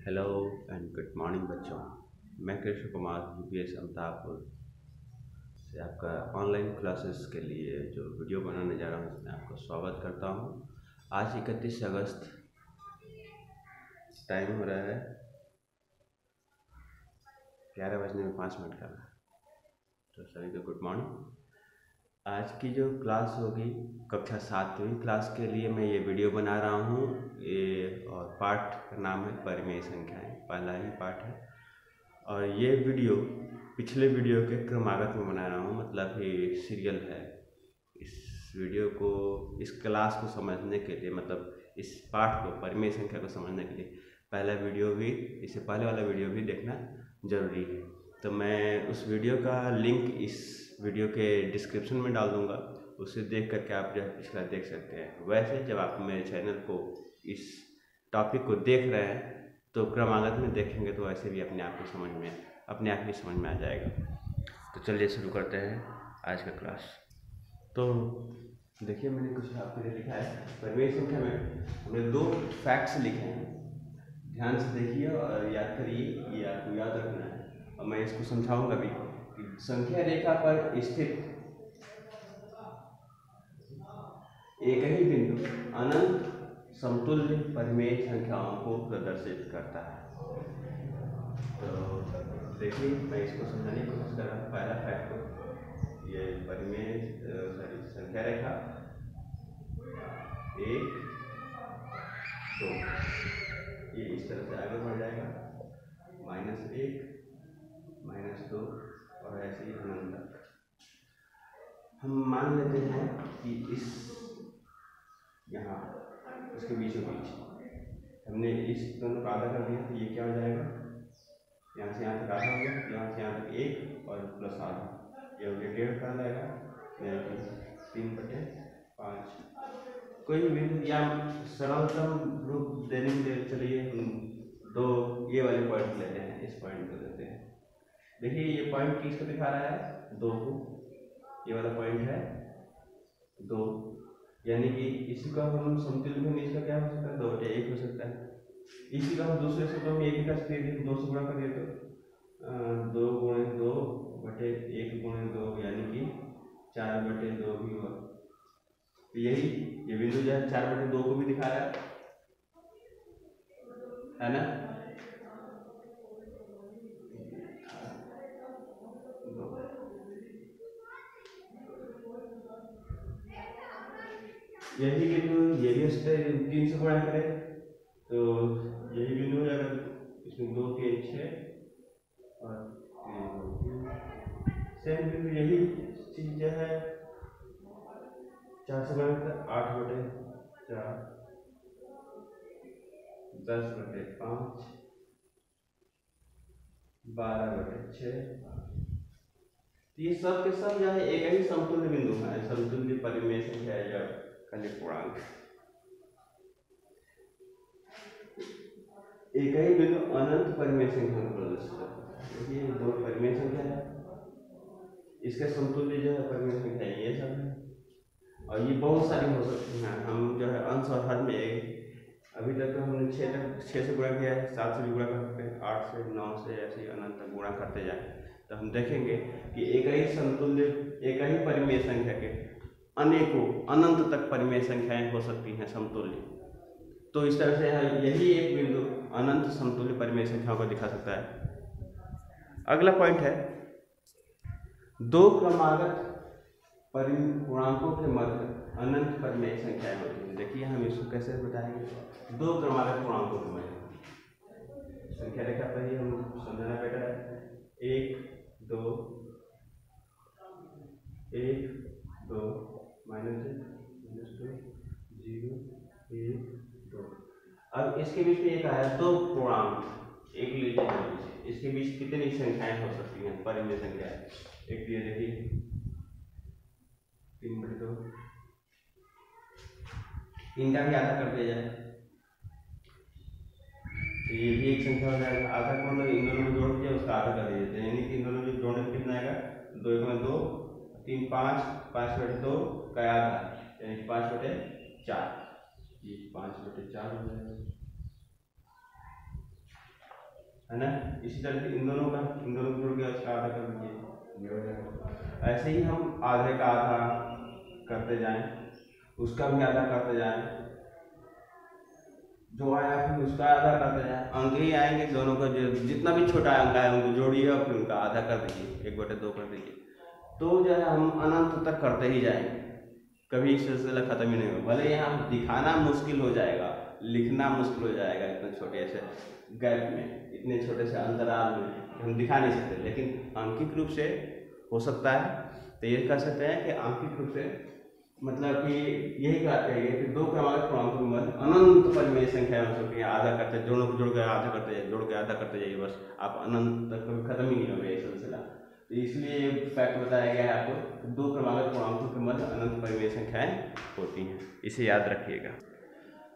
Hello and good morning बच्चों। मैं Krishna Kumar UPS अमिताभपुर से आपका ऑनलाइन क्लासेस के लिए जो वीडियो बनाने जा रहा हूँ उसमें आपका स्वागत करता हूँ। आज 31 अगस्त, टाइम हो रहा है 11:05 का। तो सभी को गुड मॉर्निंग। आज की जो क्लास होगी कक्षा 7वीं क्लास के लिए मैं ये वीडियो बना रहा हूँ। ये और पाठ का नाम है परिमेय संख्याएं, पहला ही पाठ है। और ये वीडियो पिछले वीडियो के क्रमागत में बना रहा हूँ, मतलब ये सीरियल है। इस वीडियो को, इस क्लास को समझने के लिए, मतलब इस पाठ को, परिमेय संख्या को समझने के लिए पहला वीडियो भी, इससे पहले वाला वीडियो भी देखना ज़रूरी है। तो मैं उस वीडियो का लिंक इस वीडियो के डिस्क्रिप्शन में डाल दूँगा, उसे देख करके आप जो है पिछला देख सकते हैं। वैसे जब आप मेरे चैनल को, इस टॉपिक को देख रहे हैं तो क्रमागत में देखेंगे तो ऐसे भी अपने आप ही समझ में आ जाएगा। तो चलिए शुरू करते हैं आज का क्लास। तो देखिए, मैंने कुछ आपके लिए लिखा है। परिमेय संख्या में हमने 2 फैक्ट्स लिखे हैं, ध्यान से देखिए और याद करिए, ये आपको याद रखना है। और मैं इसको समझाऊंगा भी कि संख्या रेखा पर स्थित एक ही बिंदु अनंत समतुल्य परिमेय संख्याओं को प्रदर्शित करता है। तो देखिए, मैं इसको समझाने की कोशिश कर रहा हूँ। पहला फैक्ट को, ये परिमेय संख्या रेखा 1, 2, ये इस तरह से आगे बढ़ जाएगा, -1, -2 और ऐसे ही अनंत तक। हम मान लेते हैं कि इस यहाँ इसके बीचों बीच हमने इस दोनों को आधा कर दिया, तो ये क्या हो जाएगा, यहाँ से यहाँ तक आधा हो गया, यहाँ से यहाँ तक 1 और प्लस आधा, ये हो गया 1.5 का जाएगा, 3/5। कोई भी बिंदु या सरलतम रूप देने के लिए चलिए हम 2 ये वाले पॉइंट लेते हैं, इस पॉइंट को लेते हैं। देखिए, ये पॉइंट किसको दिखा रहा है, 2 को। ये वाला पॉइंट है 2, यानी कि इसी का हम समतुल्य में, इसका क्या हो सकता है, 2/1 हो सकता है। इसी का हम दूसरे शब्दों में 1 का 2 से गुणा करिए तो 2 × 2/1 × 2 यानी कि 4/2 भी हुआ। तो यही ये बिंदु जो है 4/2 को भी दिखा रहा है ना। यही बिंदु ये भी 3 से गुणा करें तो यही बिंदु है, इसमें 2, 3, 6 और 3, सेम बिंदु यही चीज जो है 4 से गुणा करते 8/4, 10/5, 12/6। ये सब के सब जो है एक ही समतुल्य बिंदु है, समतुल्य परिमेय संख्या है या खंडित पूर्णांक। एक ही बिंदु अनंत परिमेय संख्या को प्रदर्शित करता है। देखिए, 2 परिमेय संख्या है, इसके समतुल्य जो है परिमेय संख्या ये सब है, और ये बहुत सारी हो सकती हैं। हम जो है अंश और हर में अभी तक तो हमने 6 से गुणा किया है, 7 से भी गुणा कर सकते हैं, 8 से, 9 से, ऐसे ही अनंत तक गुणा करते जाए तो हम देखेंगे कि एक ही समतुल्य, एक ही परिमेय संख्या के अनेकों अनंत तक परिमेय संख्याएं हो सकती हैं समतुल्य। तो इस तरह से यही एक बिंदु अनंत समतुल्य परिमेय संख्याओं को दिखा सकता है। अगला पॉइंट है, 2 क्रमागत पूर्णांकों के मध्य अनंत परिमेय संख्याएं होती हैं। देखिए, हम इसको कैसे बताएंगे, 2 क्रमागत पूर्णांकों के मध्य संख्या रेखा पर ही हम समझना बेटर है। 1, 2, 1, 2, -1, -2, 0, 1, 2। अब इसके बीच में एक आया 2 पूर्णांक, एक लीजिए, इसके बीच कितनी संख्याएं हो सकती हैं परिमेय संख्या। एक लिए देखिए 3/2, 3 का भी आधा कर दिया जाए तो ये भी एक संख्या हो जाएगा। आधा को मतलब इन दोनों में जोड़ दिया, उसका आधा कर दीजिए, यानी कि इन दोनों में जोड़ने में कितना आएगा, 2 × 2, 3, 5, 5/2 का आधा, यानी 5/4, ये 5/4 हो जाएगा। है ना। इसी तरह से इन दोनों को जोड़ के उसका आधा कर दीजिए, ये हो जाएगा। ऐसे ही हम आधे का आधा करते जाएं, उसका भी आधा करते जाएं, जो आया फिर उसका आधा करते जाएं। अंक ही आएंगे दोनों का, जो जितना भी छोटा अंक आया उनको जोड़िए और फिर उनका आधा कर दीजिए, 1/2 कर दीजिए। तो जो है हम अनंत तक करते ही जाएंगे, कभी सिलसिला खत्म ही नहीं होगा। भले यहाँ दिखाना मुश्किल हो जाएगा, लिखना मुश्किल हो जाएगा, इतने छोटे से गैप में, इतने छोटे से अंतराल में हम दिखा नहीं सकते, लेकिन आंकिक रूप से हो सकता है। तो ये कह सकते हैं कि आंकिक रूप से मतलब कि यही कहते हैं कि 2 क्रमांक पूर्णांकों में अनंत परिमेय संख्या हो सकती है। आधा करते जोड़ों को जोड़ कर आधा करते जाइए, जोड़ के आधा करते जाइए, बस आप अनंत तक कभी खत्म ही नहीं होगा ये सिलसिला। तो इसलिए ये फैक्ट बताया गया है आपको, 2 क्रमांक पूर्णांकों के मध्य अनंत परिमेय संख्याएं होती हैं, इसे याद रखिएगा।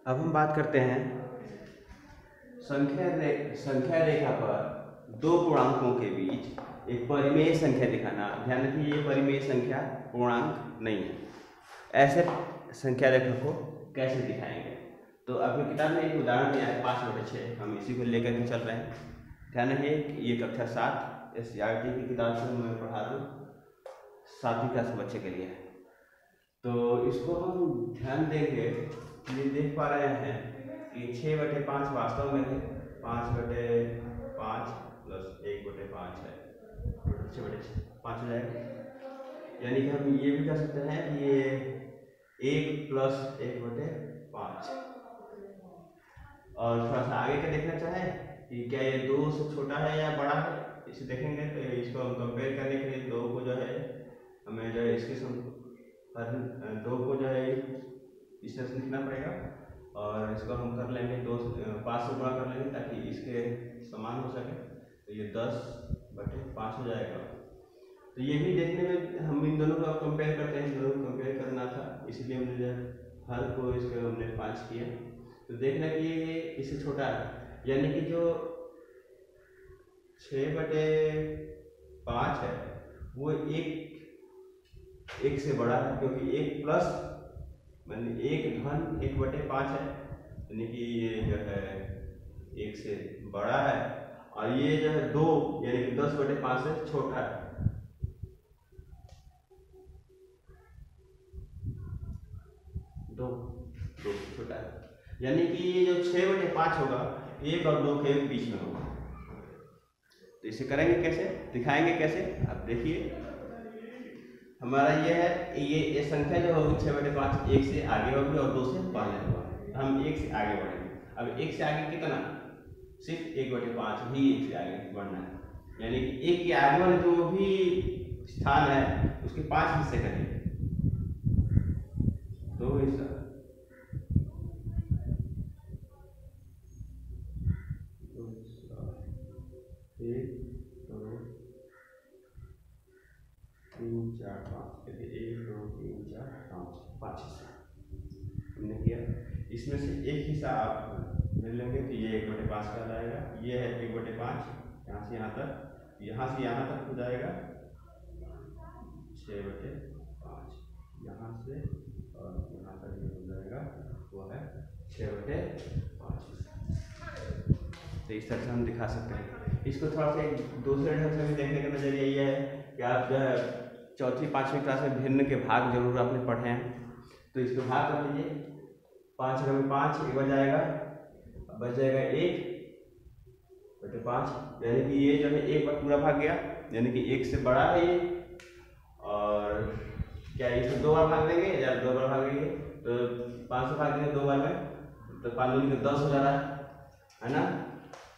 अब हम बात करते हैं संख्या रेखा पर 2 पूर्णांकों के बीच एक परिमेय संख्या दिखाना। ध्यान रखिए, ये परिमेय संख्या पूर्णांक नहीं है। ऐसे संख्या रेखा को कैसे दिखाएंगे? तो आपकी किताब में एक उदाहरण दिया है 5/6, हम इसी को लेकर के चल रहे हैं। ध्यान रखिए, ये कक्षा 7 SCERT की किताब से मैं पढ़ा रहा हूँ, 7वीं क्लास के बच्चे के लिए। तो इसको हम ध्यान देंगे, ये देख पा रहे हैं कि 6/5 वास्तव में 5/5 प्लस 1/5 है, 6/6 5 हो जाएगा। यानी कि हम ये भी कह सकते हैं कि ये 1 प्लस 1/5। और थोड़ा सा आगे का देखना चाहें कि क्या ये 2 से छोटा है या बड़ा है, इसे देखेंगे। तो इसको हम कंपेयर करने के लिए 2 को जो है हमें जो है इसके 2 को जो है इस तरह से लिखना पड़ेगा, और इसको हम कर लेंगे 5 से गुणा कर लेंगे ताकि इसके समान हो सके। तो ये 10/5 हो जाएगा। तो ये भी देखने में हम इन दोनों को कंपेयर करते हैं, इन दोनों को कंपेयर करना था, इसलिए हमने जो हर को इसके हमने 5 किया। तो देखना कि ये इससे छोटा है, यानी कि जो 6/5 है वो 1 से बड़ा है, क्योंकि 1 प्लस मान 1/5 है, यानी कि ये जो है 1 से बड़ा है, और ये जो है 2 यानी कि 10/5 से छोटा है। दो छोटा है, यानी कि ये जो 6/5 होगा 1 और 2 के बीच में होगा। तो इसे करेंगे कैसे, दिखाएंगे कैसे, आप देखिए। हमारा ये है, ये संख्या जो होगी 6/5 1 से आगे होगी और 2 से पहले होगा। हम 1 से आगे बढ़ेंगे। अब 1 से आगे कितना, सिर्फ 1/5 ही 1 से आगे बढ़ना है, यानी कि 1 के आगे वाले जो भी स्थान है उसके 5 हिस्से करेंगे। तो हिस्सा 1 2 3 4 5, 1 2 3 4 5 हिस्सा हमने किया। इसमें से एक हिस्सा आप ले लेंगे तो ये 1/5 का जाएगा। ये है 1/5, यहाँ से यहाँ तक, यहाँ से यहाँ तक हो जाएगा 6/5, यहाँ से और यहाँ तक ये हो जाएगा, वो है 6/5। तो इस तरह से हम दिखा सकते हैं। इसको थोड़ा सा एक दूसरे ढंग से भी देखने का नजरिया ये है कि आप जो है 4वीं 5वीं क्लास में भिन्न के भाग जरूर आपने पढ़े हैं। तो इसको भाग कर लीजिए, 5 में 5 एक बार जाएगा, बच जाएगा 1/5, यानी कि ये जो है 1 बार पूरा भाग गया, यानी कि 1 से बड़ा है ये। और क्या इसको 2 बार भाग देंगे या 2 बार भागेंगे, तो 5 से भाग देंगे 2 बार में, तो 5 दूनी के 10 हो जा रहा है ना।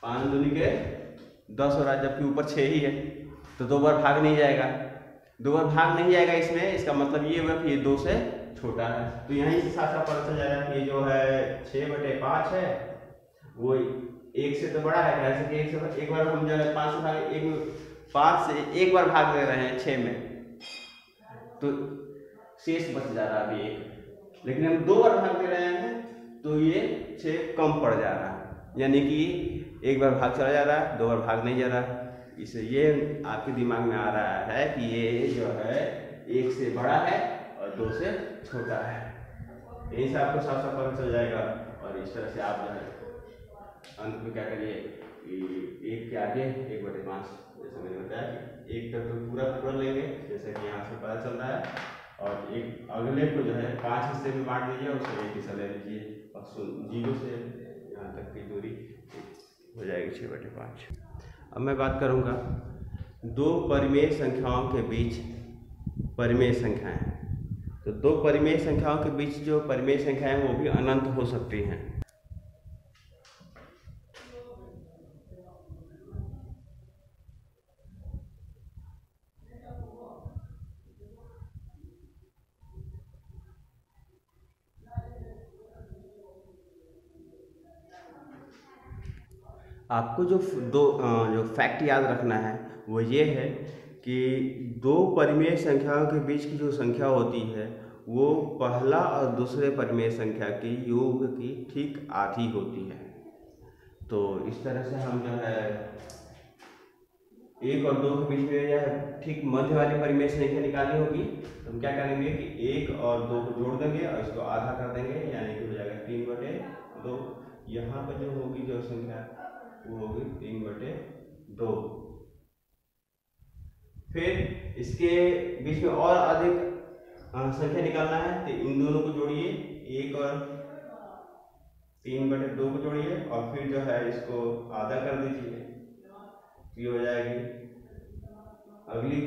5 दूनी के 10 हो रहा है, जबकि ऊपर 6 ही है, तो 2 बार भाग नहीं जाएगा। 2 बार भाग नहीं जाएगा इसमें, इसका मतलब ये हुआ कि ये 2 से छोटा है। तो यहीं से साफ साफ पता चल जाएगा कि ये जो है 6/5 है वो 1 से तो बड़ा है, कैसे कि 1 से एक बार हम जो है 5 से भाग 5 से एक बार भाग दे रहे हैं 6 में, तो शेष बच जा रहा है अभी 1। लेकिन हम 2 बार भाग दे रहे हैं तो ये 6 कम पड़ जा रहा है, यानी कि 1 बार भाग चला जा रहा है, 2 बार भाग नहीं जा रहा। इससे ये आपके दिमाग में आ रहा है कि ये जो है 1 से बड़ा है और 2 से छोटा है। यही से आपको साफ साफ पता चल जाएगा, और इस तरह से आप जो है अंत में क्या करिए, एक के आगे 1/5, जैसे मैंने बताया कि एक तक तो पूरा पूरा लेंगे जैसे कि यहाँ से पता चल रहा है, और एक अगले को जो है 5 हिस्से में बांट दीजिए, उससे एक हिस्सा ले लीजिए और 0 से यहाँ तक की दूरी हो जाएगी 6/5। अब मैं बात करूँगा दो परिमेय संख्याओं के बीच परिमेय संख्याएं। तो दो परिमेय संख्याओं के बीच जो परिमेय संख्याएं वो भी अनंत हो सकती हैं। आपको जो जो फैक्ट याद रखना है वो ये है कि दो परिमेय संख्याओं के बीच की जो संख्या होती है वो पहला और दूसरे परिमेय संख्या के योग की ठीक आधी होती है। तो इस तरह से हम जो है 1 और 2 के बीच में या ठीक मध्य वाली परिमेय संख्या निकालनी होगी, तो हम क्या करेंगे कि 1 और 2 को जोड़ देंगे और इसको आधा कर देंगे, यानी कि हो जाएगा 3/2। यहाँ पर जो होगी जो संख्या वो होगी 3/2। फिर इसके बीच में और अधिक संख्या निकालना है तो इन दोनों को जोड़िए, 1 और 3/2 को जोड़िए और फिर जो है इसको आधा कर दीजिए, ये हो जाएगी। अगली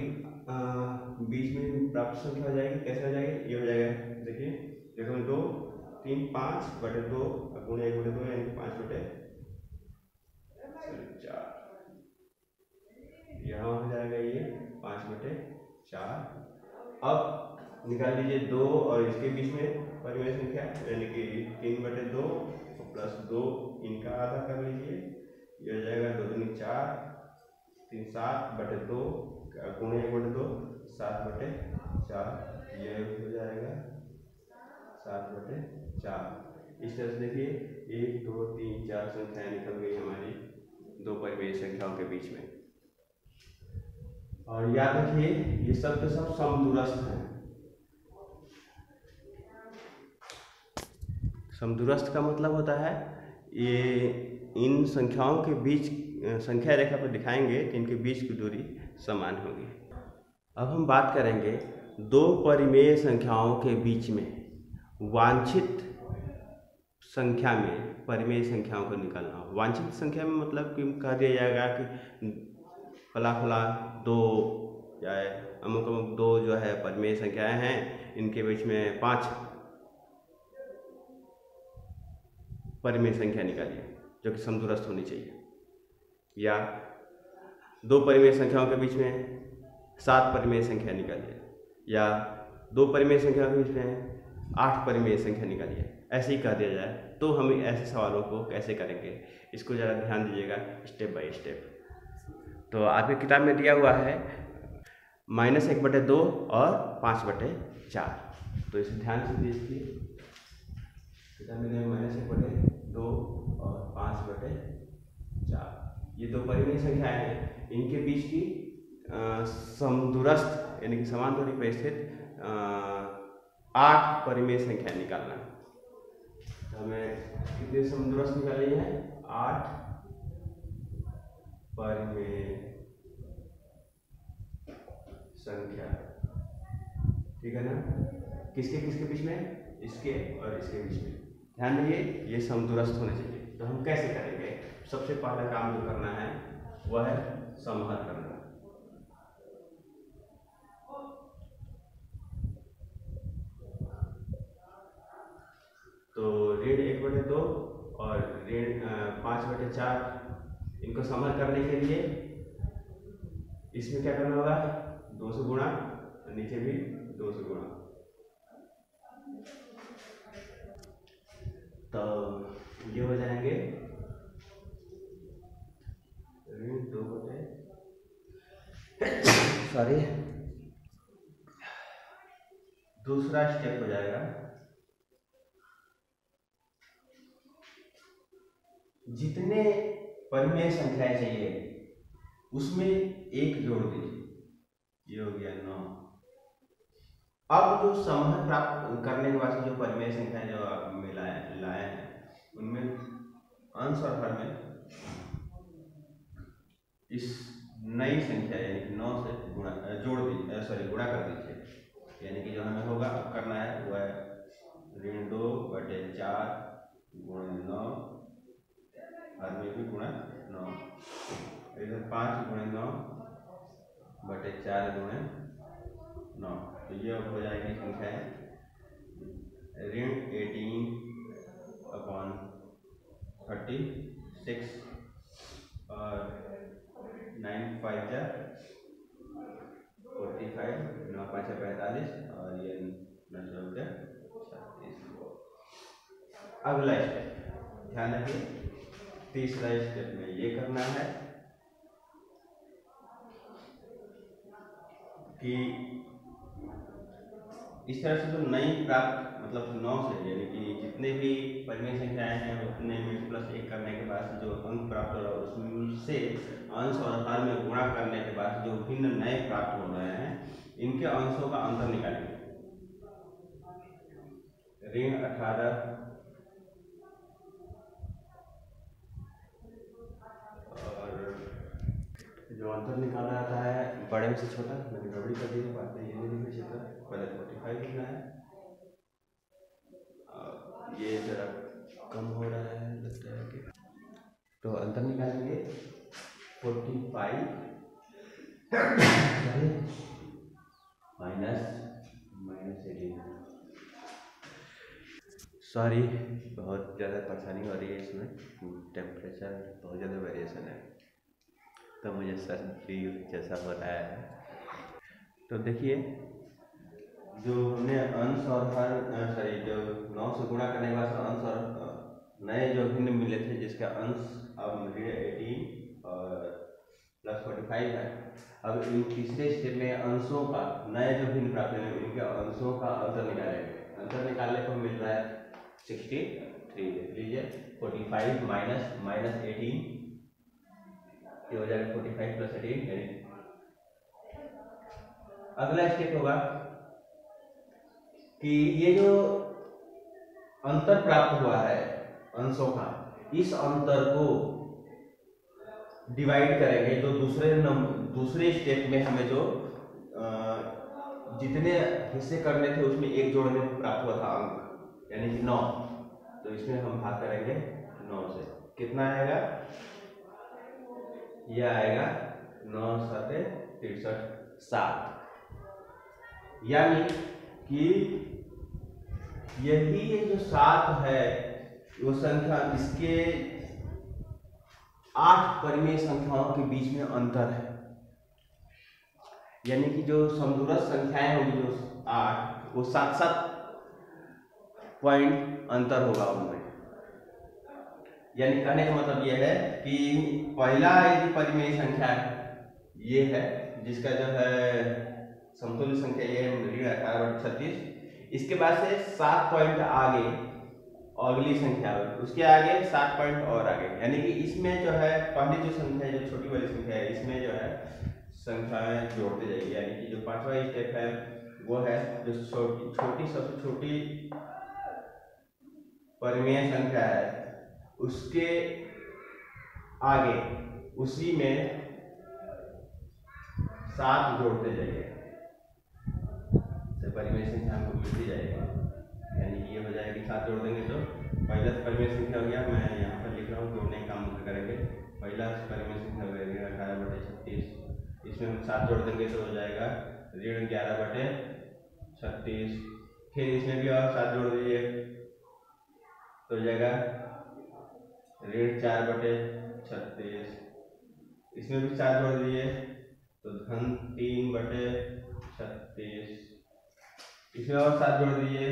बीच में प्राप्त संख्या हो जाएगी, कैसे हो जाएगी, ये हो जाएगा, देखिए देखो 2 3 5/2 गुणे 1/2 यानी 5/4, यहाँ हो जाएगा ये 5/4। अब निकाल लीजिए 2 और इसके बीच में परिमेय संख्या, यानी कि 3/2 प्लस 2 इनका आधा कर लीजिए, ये हो जाएगा 2 दूनी 4, 3 7/2 गुणे 1/2 7/4, ये हो जाएगा 7/4। इस तरह से देखिए 1 2 3 4 संख्याएं निकल गई हमारी दो परिमेय संख्याओं के बीच में। और याद रखिए ये सब के सब समदूरस्थ हैं। समदूरस्थ का मतलब होता है ये इन संख्याओं के बीच संख्या रेखा पर दिखाएंगे तो इनके बीच की दूरी समान होगी। अब हम बात करेंगे दो परिमेय संख्याओं के बीच में वांछित संख्या में परिमेय संख्याओं को निकालना। वांछित संख्या में मतलब कि कह दिया जाएगा कि फला 2 या अमुक 2 जो है परिमेय संख्याएं हैं, इनके बीच में 5 परिमेय संख्या निकालिए जो कि समदूरस्थ होनी चाहिए, या 2 परिमेय संख्याओं के बीच में 7 परिमेय संख्या निकालिए, या 2 परिमेय संख्याओं के बीच में 8 परिमेय संख्या निकालिए। ऐसे ही कह दिया जाए तो हम ऐसे सवालों को कैसे करेंगे, इसको ज़रा ध्यान दीजिएगा स्टेप बाय स्टेप। तो आपकी किताब में दिया हुआ है -1/2 और 5/4, तो इसे ध्यान से देखिए। किताब में -1/2 और 5/4, ये दो परिमेय संख्याएं हैं, इनके बीच की समदूरस्थ यानी कि समान दूरी पर स्थित 8 परिमेय संख्या निकालना है। तो हमें कितने समदूरस्थ निकालनी है, 8 परिमेय संख्या, ठीक है ना। किसके किसके बीच में, इसके और इसके बीच में। ध्यान दीजिए ये समदूरस्थ होने चाहिए। तो हम कैसे करेंगे, सबसे पहला काम जो करना है वह है समहर करना। तो ऋण 1/2 और ऋण 5/4 इनको समहर करने के लिए इसमें क्या करना होगा, 2 से गुणा, नीचे भी 2 से गुणा। तो ये हो जाएंगे ऋण 2 सॉरी दूसरा स्टेप हो जाएगा, जितने परिमेय संख्याएं चाहिए उसमें 1 जोड़ दीजिए, ये हो गया 9। अब जो समहर प्राप्त करने के बाद जो परिमेय संख्याएं जो आप लाए हैं उनमें अंश और हर में इस नई संख्या यानी कि 9 से गुणा गुणा कर दीजिए। यानी कि जो हमें होगा अब करना है वह है ऋण 2/4 गुणे 9, हर में भी गुणा 9, इधर 5 गुणे 9/4 गुणे 9। तो ये हो जाएगी संख्या है ऋण 18/36 और 9 5 जा 45, 9 5 45 और ये 9 36। अगला स्टेप ध्यान रखिए, तीसरा स्टेप में ये करना है कि इस तरह से जो नई प्राप्त मतलब 9 से यानी कि जितने भी परिमेय संख्याएं हैं उतने में +1 करने के बाद जो अंक प्राप्त हो रहा है उससे अंश और हर में गुणा करने के बाद जो भिन्न नए प्राप्त हो रहे हैं इनके अंशों का अंतर निकालेंगे। ऋण 18 और जो अंतर निकाला जाता है बड़े में से छोटा, मैंने गड़बड़ी कर दी बात नहीं, ये नहीं लिखा क्षेत्र पहले 45 लिखना है। ये जरा कम हो रहा है लगता है कि, तो अंतर निकालेंगे 45 -18। सॉरी, बहुत ज़्यादा परेशानी हो रही है इसमें, टेम्परेचर बहुत ज़्यादा वेरिएशन है तो मुझे सर्दी जैसा हो रहा है। तो देखिए जो हमने अंश और हर जो 9 से गुणा करने के बाद अंश और नए जो भिन्न मिले थे जिसका अंश अब 18 और +45 है। अब इन तीसरे स्टेप में अंशों का नए जो भिन्न प्राप्त हुए इनके अंशों का अंतर निकालेंगे। अंतर निकालने को मिल रहा है 63। देख लीजिए 45 -18 ये हो जाएगा 45 + 18 यानी। अगला स्टेप होगा कि ये जो अंतर प्राप्त हुआ है अंशों का, इस अंतर को डिवाइड करेंगे। जो दूसरे स्टेप में हमें जो जितने हिस्से करने थे उसमें एक जोड़ने में प्राप्त हुआ था अंक यानी कि 9, तो इसमें हम भाग करेंगे 9 से। कितना आएगा? यह आएगा 9 7 63 7। यानी कि यही ये जो 7 है वो संख्या इसके 8 परिमेय संख्याओं के बीच में अंतर है। यानी कि जो समदूरस्थ संख्याएं होंगी जो 8 वो 7-7 पॉइंट अंतर होगा उनमें। यानी कहने का मतलब यह है कि पहला यदि परिमेय संख्या ये है जिसका जो है समतुल्य संख्या ये ऋण 18/36, इसके बाद से 7 पॉइंट आगे अगली संख्या उसके आगे 7 पॉइंट और आगे, यानी कि इसमें जो है पहली जो संख्या जो छोटी वाली संख्या है इसमें जो है संख्याएं जोड़ते जाएगी। यानी कि जो 5वां स्टेप है वो है जो सबसे छोटी परिमेय संख्या है उसके आगे उसी में 7 जोड़ते जाइए तो परिमेय संख्या हमको मिलती जाएगी। यानी कि ये हो जाएगी 7 जोड़ देंगे तो पहला परिमेय संख्या हो गया, मैं यहाँ पर लिख रहा हूँ जोड़ने का काम करेंगे। पहला परिमेय संख्या हो गया 18/36, इसमें हम 7 जोड़ देंगे तो हो जाएगा ऋण 11/36। फिर इसमें भी और 7 जोड़ दीजिए तो हो जाएगा ऋण 4/36। इसमें भी 4 जोड़ दीजिए तो धन 3/36। इसमें और 7 जोड़ दीजिए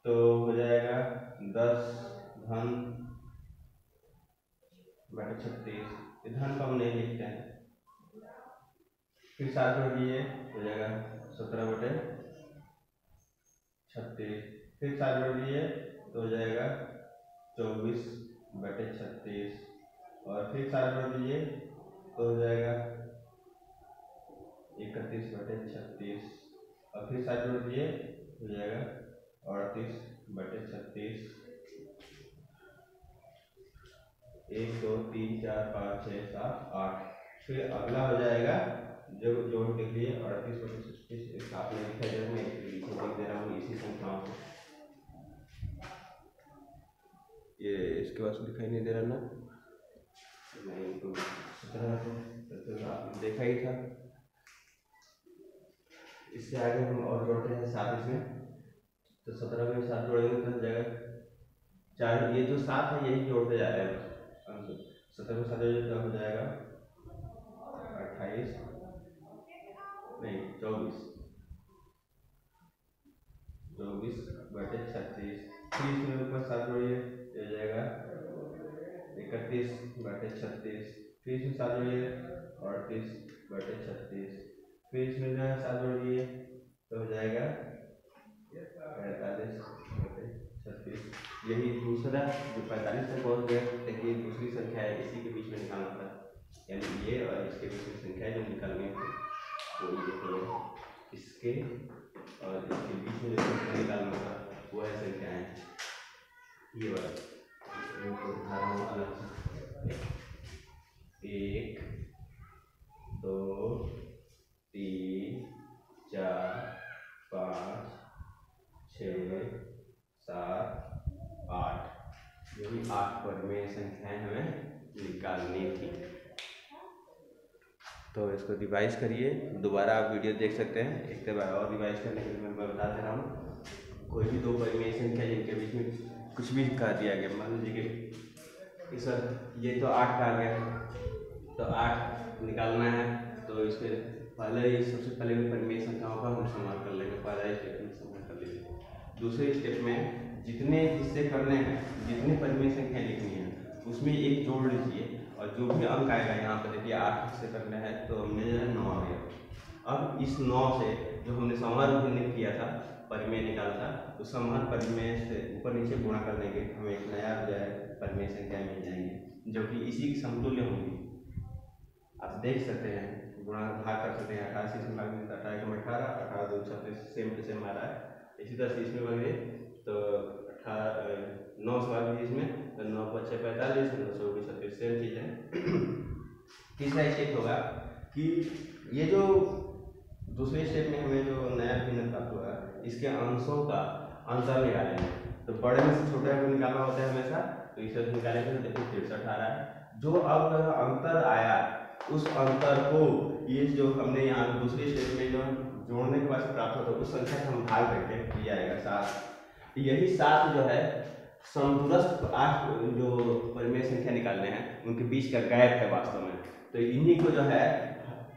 तो हो जाएगा 10 धन 36। धन को हम नहीं लिखते हैं। फिर 7 जोड़ दीजिए हो जाएगा 17/36। फिर 7 जोड़ दीजिए तो हो जाएगा 24/36 और फिर 7 जोड़ दीजिए तो हो जाएगा 31/36 और फिर 7 जोड़ दीजिए हो जाएगा 38/36। 1 2 3 4 5 6 7 8। फिर अगला हो जाएगा जो जोड़ के लिए 38 बटे 36 आपने लिखा है, मैं लिख दे रहा हूँ इसी संख्याओं से। ये इसके पास दिखाई नहीं दे रहा ना, नहीं तो 17 आपने देखा ही था। इससे आगे हम और जोड़ते हैं 7 इसमें, तो 17 में 7 जोड़ेंगे तो जाएगा 4। ये जो 7 है यही जोड़ते जा रहे हैं। 17 में 7 जोड़ेंगे हो जाएगा 28 नहीं 24 बटे 36। फिर इसमें ऊपर 7 जोड़िए हो जाएगा 31 बटे 36। फिर इसमें 7 जोड़िए 38 बटे 36। फिर इसमें जो है 7 जोड़िए तो हो जाएगा 45 बटे 36। यही दूसरा जो 45 तक पहुँच गया, देखिए दूसरी संख्या है, इसी के बीच में निकालना था, यानी ये और इसके बीच में संख्या जो निकालनी थी वो ये देखिए, इसके और इसके बीच में जो संख्या निकालना था वो है संख्याएँ ये वाला। इनको उठा रहा हूँ अलग से, 1 2 3 4 5 6 7 8। यही 8 परिमेय संख्याएं हमें निकालनी थी। तो इसको रिवाइज करिए, दोबारा आप वीडियो देख सकते हैं। एक बार और रिवाइज करने के लिए मैं बता दे रहा हूँ। कोई भी 2 परिमेय संख्या जिनके बीच में कुछ भी कह दिया गया, मान लीजिए कि सर ये तो 8 का आ गया, तो 8 निकालना है, तो इसके पहले ही सबसे पहले परिमेय संख्याओं का हम समाप्त कर लेंगे। पहला स्टेप में समाप्त कर लीजिए। दूसरे स्टेप में जितने हिस्से करने हैं, जितनी परिमेय संख्या लिखनी है उसमें एक जोड़ लीजिए, और जो भी अंक आएगा यहाँ पर देखिए 8 हिस्से करने हैं, तो हमने जो है 9 आ गया। अब इस 9 से जो हमने समाहार भिन्न किया था, परिमेय निकाला था, उस समाहार परिमेय से ऊपर नीचे गुणा कर देंगे, हमें एक नया जो है परिमेय संख्या मिल जाएंगे जो कि इसी की समतुल्य होंगी। आप देख सकते हैं, गुणा भाग कर सकते हैं। 88 से भाग में 18 को 18, 18 2 36 सेम टू सेम आ रहा है। इसी तरह से इसमें भागे तो 9 से भाग इसमें, तो 9 × 5 = 45, 9 से 36 सेम चीज़ है। तीसरा स्टेप होगा कि ये जो दूसरे स्टेप में हमें जो नया भिन्न प्राप्त हुआ इसके अंशों का अंतर निकालेंगे। तो बड़े में से छोटे को निकालना होता है हमेशा, तो इसे निकालेंगे तो देखिए 63 आ रहा है। जो अब अंतर आया उस अंतर को ये जो हमने यहाँ दूसरे स्टेप में जो जोड़ने के बाद प्राप्त होता है उस संख्या से हम भाग करके दिया जाएगा 7। यही 7 जो है समदूरस्थ 8 जो परिमेय संख्या निकालने हैं उनके बीच का गैप है वास्तव में। तो इन्हीं को जो है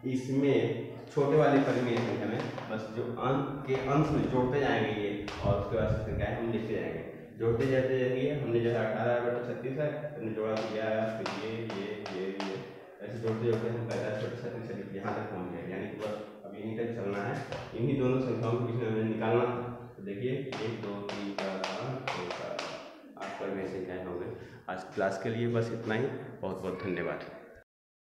इसमें छोटे वाले परिमेय संख्या में बस जो अंक के अंश में जोड़ते जाएंगे ये, और उसके बाद संख्या हम लिखते जाएंगे, जोड़ते जाते जाएंगे। हमने जो है 18 बटे 36 है, हमने जोड़ा किया, फिर ये ऐसे जोड़ते जोड़ते हम 45 बटे 36 यहाँ तक पहुँच गए। यानी कि बस अब यहीं तक चलना है, इन्हीं दोनों संख्याओं के बीच में हमें निकालना था। तो देखिए 1 2 3 4 5 6 7 8 परिमेय संख्याएं हो गए। आज क्लास के लिए बस इतना ही। बहुत बहुत धन्यवाद।